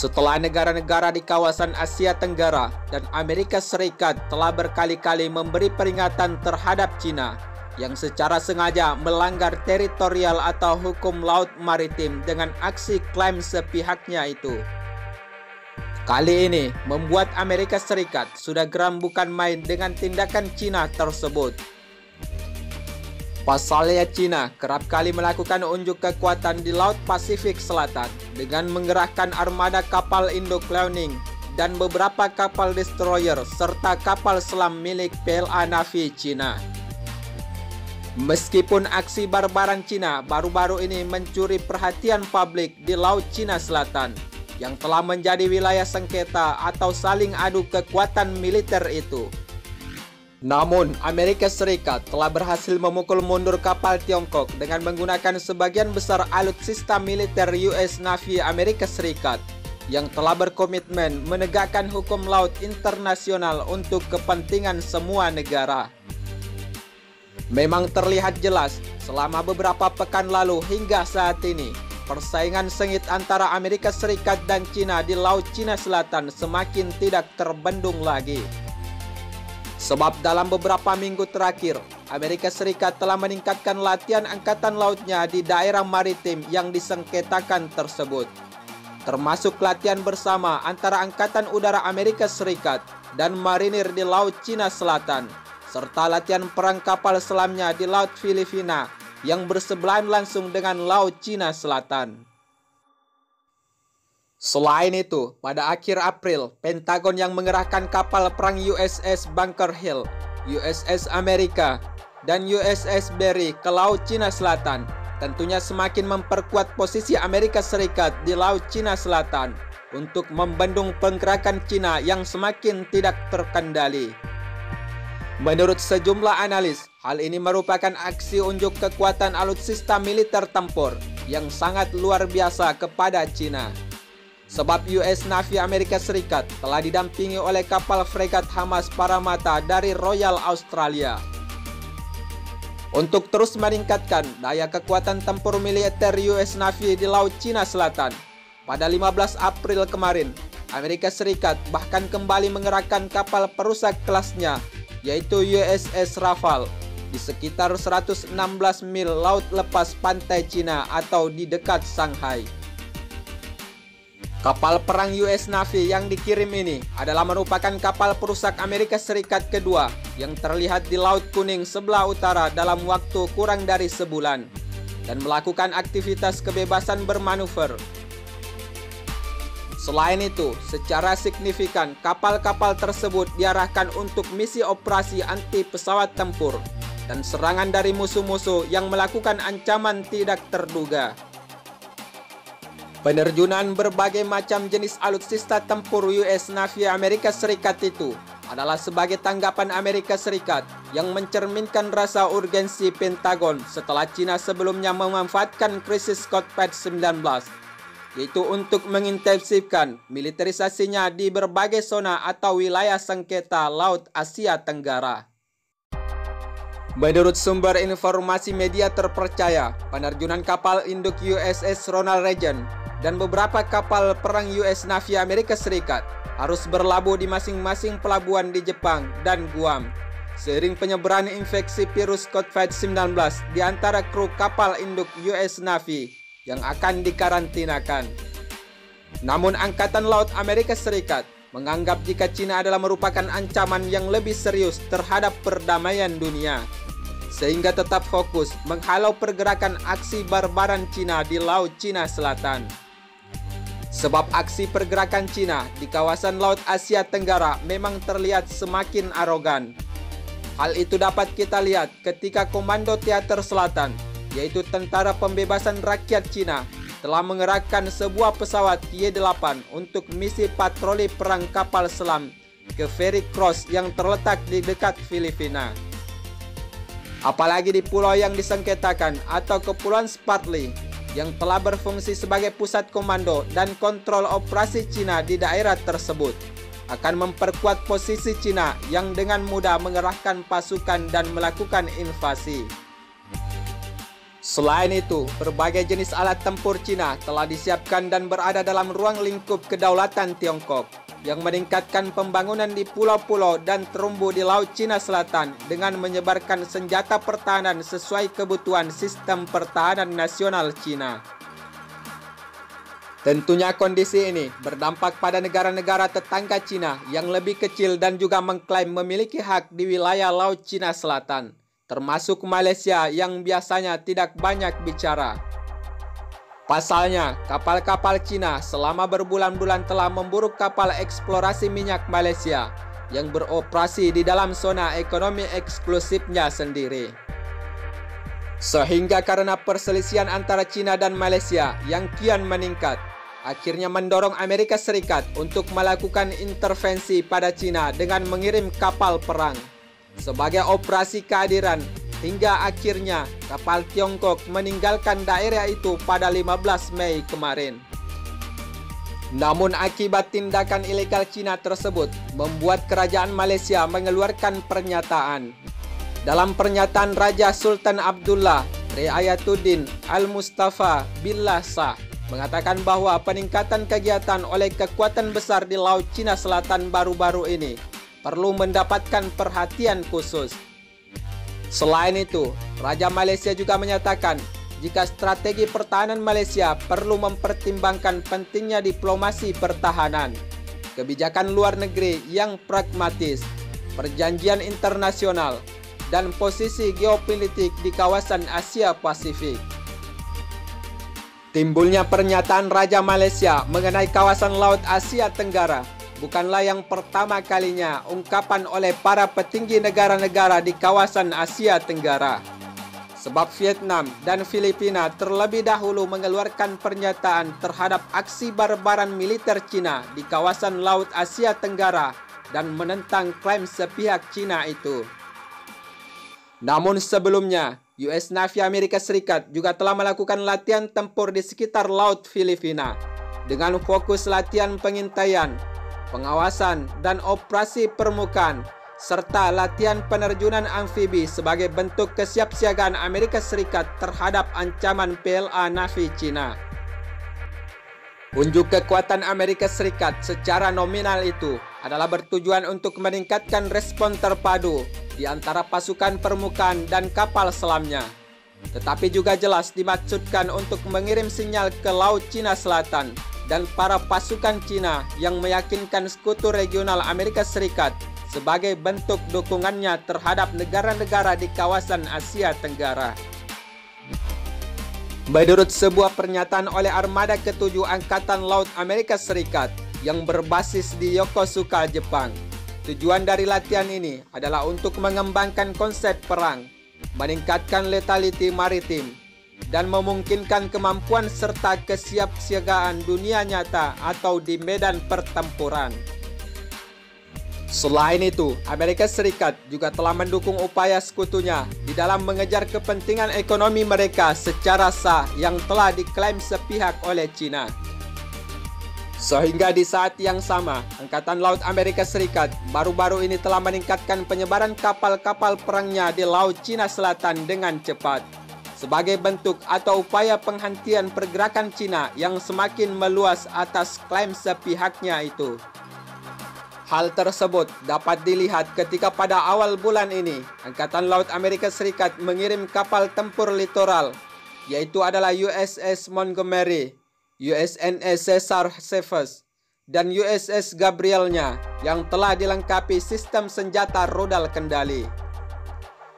Setelah negara-negara di kawasan Asia Tenggara dan Amerika Serikat telah berkali-kali memberi peringatan terhadap China yang secara sengaja melanggar teritorial atau hukum laut maritim dengan aksi klaim sepihaknya itu. Kali ini membuat Amerika Serikat sudah geram bukan main dengan tindakan China tersebut. Pasalnya China kerap kali melakukan unjuk kekuatan di Laut Pasifik Selatan dengan mengerahkan armada kapal induk Liaoning dan beberapa kapal destroyer serta kapal selam milik PLA Navy China. Meskipun aksi barbaran China baru-baru ini mencuri perhatian publik di Laut Cina Selatan yang telah menjadi wilayah sengketa atau saling adu kekuatan militer itu. Namun, Amerika Serikat telah berhasil memukul mundur kapal Tiongkok dengan menggunakan sebagian besar alutsista militer US Navy Amerika Serikat yang telah berkomitmen menegakkan hukum laut internasional untuk kepentingan semua negara. Memang terlihat jelas selama beberapa pekan lalu hingga saat ini, persaingan sengit antara Amerika Serikat dan China di Laut Cina Selatan semakin tidak terbendung lagi. Sebab dalam beberapa minggu terakhir, Amerika Serikat telah meningkatkan latihan angkatan lautnya di daerah maritim yang disengketakan tersebut. Termasuk latihan bersama antara Angkatan Udara Amerika Serikat dan marinir di Laut Cina Selatan, serta latihan perang kapal selamnya di Laut Filipina yang bersebelahan langsung dengan Laut Cina Selatan. Selain itu, pada akhir April, Pentagon yang mengerahkan kapal perang USS Bunker Hill, USS Amerika, dan USS Berry ke Laut Cina Selatan tentunya semakin memperkuat posisi Amerika Serikat di Laut Cina Selatan untuk membendung pergerakan China yang semakin tidak terkendali. Menurut sejumlah analis, hal ini merupakan aksi unjuk kekuatan alutsista militer tempur yang sangat luar biasa kepada China. Sebab US Navy Amerika Serikat telah didampingi oleh kapal fregat Hamas Paramata dari Royal Australia. Untuk terus meningkatkan daya kekuatan tempur militer US Navy di Laut Cina Selatan, pada 15 April kemarin, Amerika Serikat bahkan kembali mengerahkan kapal perusak kelasnya, yaitu USS Rafale, di sekitar 116 mil laut lepas pantai Cina atau di dekat Shanghai. Kapal perang US Navy yang dikirim ini adalah merupakan kapal perusak Amerika Serikat kedua yang terlihat di Laut Kuning sebelah utara dalam waktu kurang dari sebulan dan melakukan aktivitas kebebasan bermanuver. Selain itu, secara signifikan kapal-kapal tersebut diarahkan untuk misi operasi anti pesawat tempur dan serangan dari musuh-musuh yang melakukan ancaman tidak terduga. Penerjunan berbagai macam jenis alutsista tempur US Navy Amerika Serikat itu adalah sebagai tanggapan Amerika Serikat yang mencerminkan rasa urgensi Pentagon setelah China sebelumnya memanfaatkan krisis COVID-19, yaitu untuk mengintensifkan militerisasinya di berbagai zona atau wilayah sengketa Laut Asia Tenggara. Menurut sumber informasi media terpercaya, penerjunan kapal induk USS Ronald Reagan dan beberapa kapal perang US Navy Amerika Serikat harus berlabuh di masing-masing pelabuhan di Jepang dan Guam, seiring penyebaran infeksi virus COVID-19 di antara kru kapal induk US Navy yang akan dikarantinakan. Namun Angkatan Laut Amerika Serikat menganggap jika China adalah merupakan ancaman yang lebih serius terhadap perdamaian dunia, sehingga tetap fokus menghalau pergerakan aksi barbaran China di Laut Cina Selatan. Sebab aksi pergerakan China di kawasan Laut Asia Tenggara memang terlihat semakin arogan. Hal itu dapat kita lihat ketika Komando Teater Selatan, yaitu Tentara Pembebasan Rakyat China, telah mengerahkan sebuah pesawat Y-8 untuk misi patroli perang kapal selam ke Feri Cross yang terletak di dekat Filipina. Apalagi di pulau yang disengketakan atau Kepulauan Spratly yang telah berfungsi sebagai pusat komando dan kontrol operasi China di daerah tersebut, akan memperkuat posisi China yang dengan mudah mengerahkan pasukan dan melakukan invasi. Selain itu, berbagai jenis alat tempur Cina telah disiapkan dan berada dalam ruang lingkup kedaulatan Tiongkok, yang meningkatkan pembangunan di pulau-pulau dan terumbu di Laut Cina Selatan dengan menyebarkan senjata pertahanan sesuai kebutuhan sistem pertahanan nasional Cina. Tentunya kondisi ini berdampak pada negara-negara tetangga Cina yang lebih kecil dan juga mengklaim memiliki hak di wilayah Laut Cina Selatan, termasuk Malaysia yang biasanya tidak banyak bicara. Pasalnya, kapal-kapal Cina selama berbulan-bulan telah memburu kapal eksplorasi minyak Malaysia yang beroperasi di dalam zona ekonomi eksklusifnya sendiri. Sehingga karena perselisihan antara Cina dan Malaysia yang kian meningkat, akhirnya mendorong Amerika Serikat untuk melakukan intervensi pada Cina dengan mengirim kapal perang sebagai operasi kehadiran, hingga akhirnya kapal Tiongkok meninggalkan daerah itu pada 15 Mei kemarin. Namun akibat tindakan ilegal Cina tersebut membuat kerajaan Malaysia mengeluarkan pernyataan. Dalam pernyataan Raja Sultan Abdullah Riayatuddin Al-Mustafa Billah Shah mengatakan bahwa peningkatan kegiatan oleh kekuatan besar di Laut Cina Selatan baru-baru ini perlu mendapatkan perhatian khusus. Selain itu, Raja Malaysia juga menyatakan jika strategi pertahanan Malaysia perlu mempertimbangkan pentingnya diplomasi pertahanan, kebijakan luar negeri yang pragmatis, perjanjian internasional, dan posisi geopolitik di kawasan Asia Pasifik. Timbulnya pernyataan Raja Malaysia mengenai kawasan Laut Asia Tenggara bukanlah yang pertama kalinya ungkapan oleh para petinggi negara-negara di kawasan Asia Tenggara. Sebab Vietnam dan Filipina terlebih dahulu mengeluarkan pernyataan terhadap aksi barbaran militer Cina di kawasan Laut Asia Tenggara dan menentang klaim sepihak Cina itu. Namun sebelumnya, US Navy Amerika Serikat juga telah melakukan latihan tempur di sekitar Laut Filipina dengan fokus latihan pengintaian, pengawasan, dan operasi permukaan, serta latihan penerjunan amfibi sebagai bentuk kesiapsiagaan Amerika Serikat terhadap ancaman PLA Navy Cina. Unjuk kekuatan Amerika Serikat secara nominal itu adalah bertujuan untuk meningkatkan respon terpadu di antara pasukan permukaan dan kapal selamnya, tetapi juga jelas dimaksudkan untuk mengirim sinyal ke Laut Cina Selatan dan para pasukan Cina yang meyakinkan sekutu regional Amerika Serikat sebagai bentuk dukungannya terhadap negara-negara di kawasan Asia Tenggara. Menurut sebuah pernyataan oleh Armada ke-7 Angkatan Laut Amerika Serikat yang berbasis di Yokosuka, Jepang, tujuan dari latihan ini adalah untuk mengembangkan konsep perang, meningkatkan lethality maritim, dan memungkinkan kemampuan serta kesiapsiagaan dunia nyata atau di medan pertempuran. Selain itu, Amerika Serikat juga telah mendukung upaya sekutunya di dalam mengejar kepentingan ekonomi mereka secara sah yang telah diklaim sepihak oleh Cina. Sehingga di saat yang sama, Angkatan Laut Amerika Serikat baru-baru ini telah meningkatkan penyebaran kapal-kapal perangnya di Laut Cina Selatan dengan cepat, sebagai bentuk atau upaya penghentian pergerakan Cina yang semakin meluas atas klaim sepihaknya itu. Hal tersebut dapat dilihat ketika pada awal bulan ini, Angkatan Laut Amerika Serikat mengirim kapal tempur littoral, yaitu adalah USS Montgomery, USNS Cesar Chavez, dan USS Gabrielnya yang telah dilengkapi sistem senjata rudal kendali.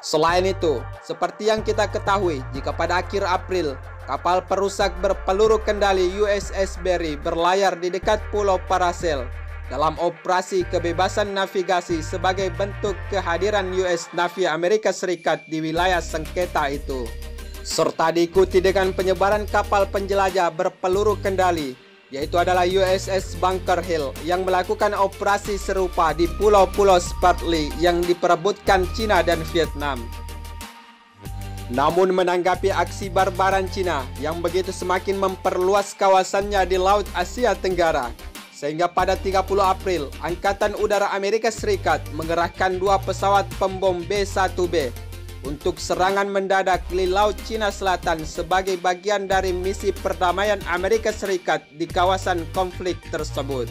Selain itu, seperti yang kita ketahui, jika pada akhir April, kapal perusak berpeluru kendali USS Berry berlayar di dekat Pulau Paracel dalam operasi kebebasan navigasi sebagai bentuk kehadiran US Navy Amerika Serikat di wilayah sengketa itu, serta diikuti dengan penyebaran kapal penjelajah berpeluru kendali, yaitu adalah USS Bunker Hill yang melakukan operasi serupa di pulau-pulau Spratly yang diperebutkan Cina dan Vietnam. Namun menanggapi aksi barbaran Cina yang begitu semakin memperluas kawasannya di Laut Asia Tenggara, sehingga pada 30 April, Angkatan Udara Amerika Serikat mengerahkan 2 pesawat pembom B-1B untuk serangan mendadak di Laut Cina Selatan sebagai bagian dari misi perdamaian Amerika Serikat di kawasan konflik tersebut.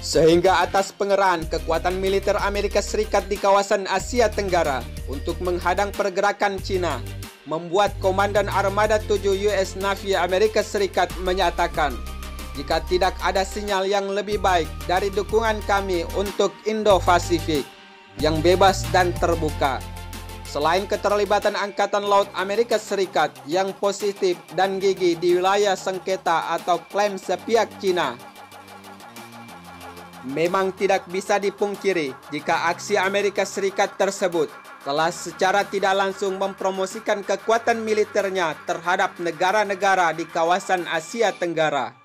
Sehingga atas pengerahan kekuatan militer Amerika Serikat di kawasan Asia Tenggara untuk menghadang pergerakan Cina, membuat Komandan Armada 7 US Navy Amerika Serikat menyatakan, jika tidak ada sinyal yang lebih baik dari dukungan kami untuk Indo-Pasifik yang bebas dan terbuka, selain keterlibatan Angkatan Laut Amerika Serikat yang positif dan gigih di wilayah sengketa atau klaim sepihak Cina. Memang tidak bisa dipungkiri jika aksi Amerika Serikat tersebut telah secara tidak langsung mempromosikan kekuatan militernya terhadap negara-negara di kawasan Asia Tenggara.